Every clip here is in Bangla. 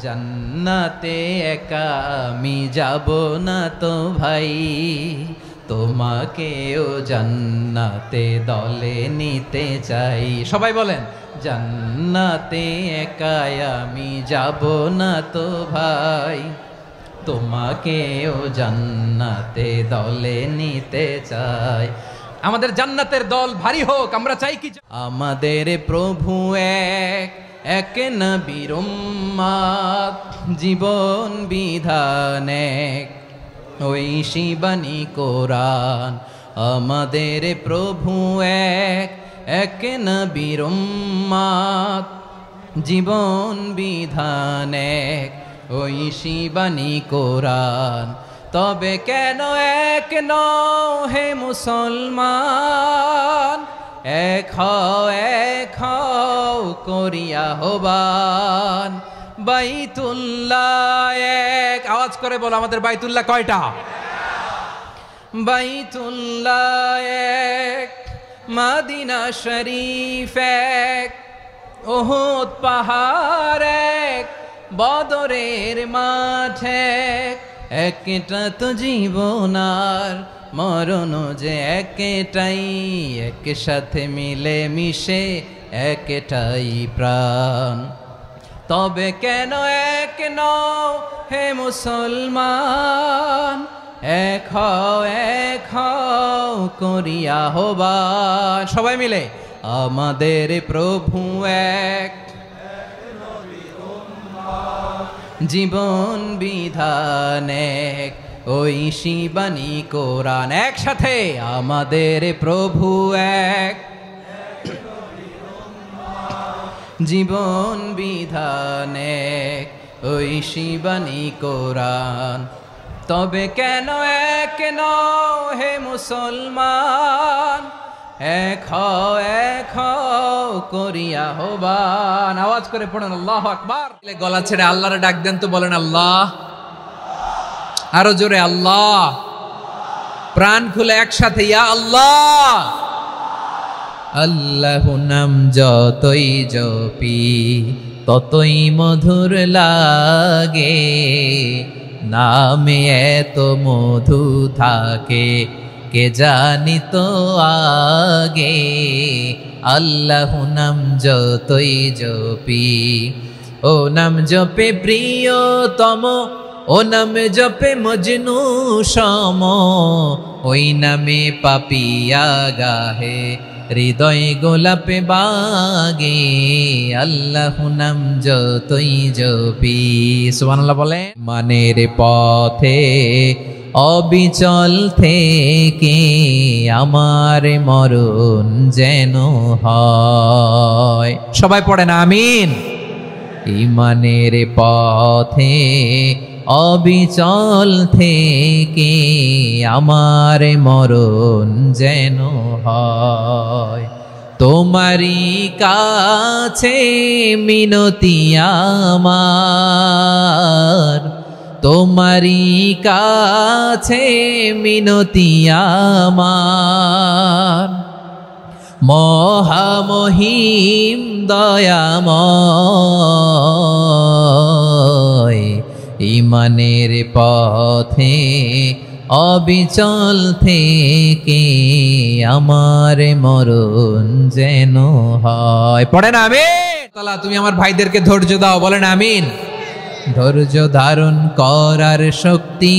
জান্নাতে একা আমি যাব না তো ভাই, তোমাকেও জান্নাতে দলে নিতে চাই। সবাই বলেন, জান্নাতে একা আমি যাব না তো ভাই, তোমাকেও জান্নাতে দলে নিতে চাই। আমাদের জান্নাতের দল ভারী হোক, আমরা চাই কি? আমাদের প্রভু এক, এক নবীর উম্মত, জীবন বিধান এক, ওই শিবানী কোরআন। আমাদের প্রভু এক, এক নবীর উম্মত, জীবন বিধান এক, ওই শিবানী কোরআন। তবে কেন এক নও হে মুসলমান, এক হও করিয়া হবান। বাইতুল্লাহ এক, আওয়াজ করে বলো আমাদের বাইতুল্লাহ কয়টা? বাইতুল্লাহ এক, মদিনা শরীফ এক, উহুদ পাহাড় এক, বদরের মাঠ এক। একটা তো জীবন আর মরণ যে একটাই, একসাথে মিলে মিশে একটাই প্রাণ। তবে কেন এক নও হে মুসলমান, এক হও করিয়া হবান। সবাই মিলে আমাদের প্রভু এক, জীবন বিধান এক, ওই শিবানী কোরআন। একসাথে আমাদের প্রভু এক, জীবন বিধান এক, ওই শিবানী কোরআন। তবে কেন এক নও হে মুসলমান, এক হও করিয়া হবান। আওয়াজ করে পড়েন আল্লাহু আকবার। গলা ছেড়ে আল্লাহরে ডাক দেন তো, বলেন আল্লাহ। আরো জোরে আল্লাহ। প্রাণ খুলে একসাথে ইয়া আল্লাহ। আল্লাহু নাম যতই জপি ততই মধুর লাগে, নামে এত মধু থাকে কে জানি তো আগে। আল্লাহু নাম যতই জপি, ও নাম জপে প্রিয়তম, ও নাম জপে মজনু সম, ওই নামে পাপিয়া গাহে হৃদয় গোলাপে বাগে। আল্লাহু নাম যতই জপি, সুবহানাল্লাহ বলে। মানের পথে অবিচল থেকে আমার মরণ যেন হয়। সবাই পড়েন আমিন। ইমানের পথে অবিচল থেকে আমার মরণ যেন হয়। তোমারই কাছে মিনতি আমার, তোমারই কাছে মিনতি আমার, মহামহিম দয়াময়। ইমানের পথে অবিচল থেকে আমার মরণ যেন হয়। পড়েন আমিন। তাআলা তুমি আমার ভাইদেরকে ধৈর্য দাও, বলেন আমিন। ধৈর্য ধারণ করার শক্তি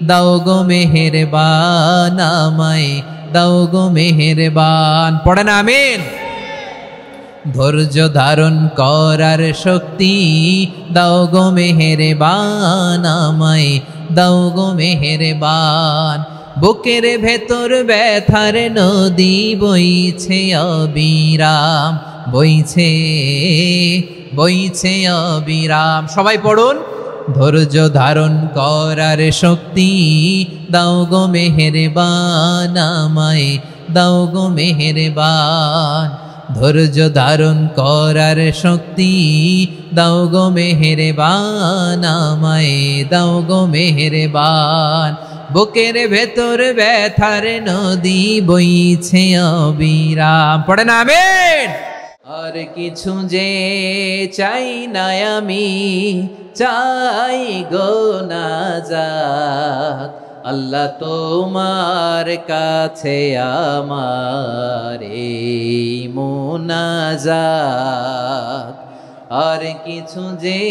দাও গো মেহেরবান, আমায় দাও গো মেহেরবান। পড়েন আমিন। ধৈর্য ধারণ করার শক্তি দাও গো মেহেরবান, আমায় দাও গো মেহেরবান। বুকের ভেতর ব্যথার নদী বইছে অবিরাম, বইছে বইছে অবিরাম। সবাই পড়ুন। ধৈর্য ধারণ করার শক্তি দাও গো মেহেরবান, আমায় দাও গো মেহেরবান। ধৈর্য ধারণ করার শক্তি দাও গো মেহেরবান, আমায় দাও গো মেহেরবান। বুকের ভেতর ব্যথার নদী বইছে অবিরাম। পড়েন আমিন। আর কিছু যে চাই না আমি, চাই গো নাজাত। আল্লাহ তোমার কাছে আমার এই মুনাজাত। আর কিছু যে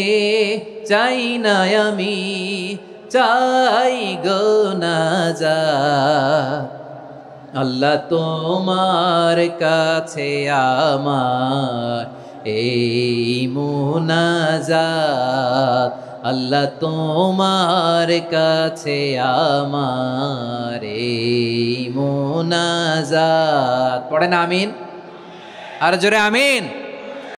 চাই না আমি, চাই গো নাজাত। আল্লাহ তোমার কাছে আমার এই মুনাজাত। আল্লাহ তোমার কাছে আমার এই মুনাজাত। পড়েন আমিন, আর জোরে আমিন।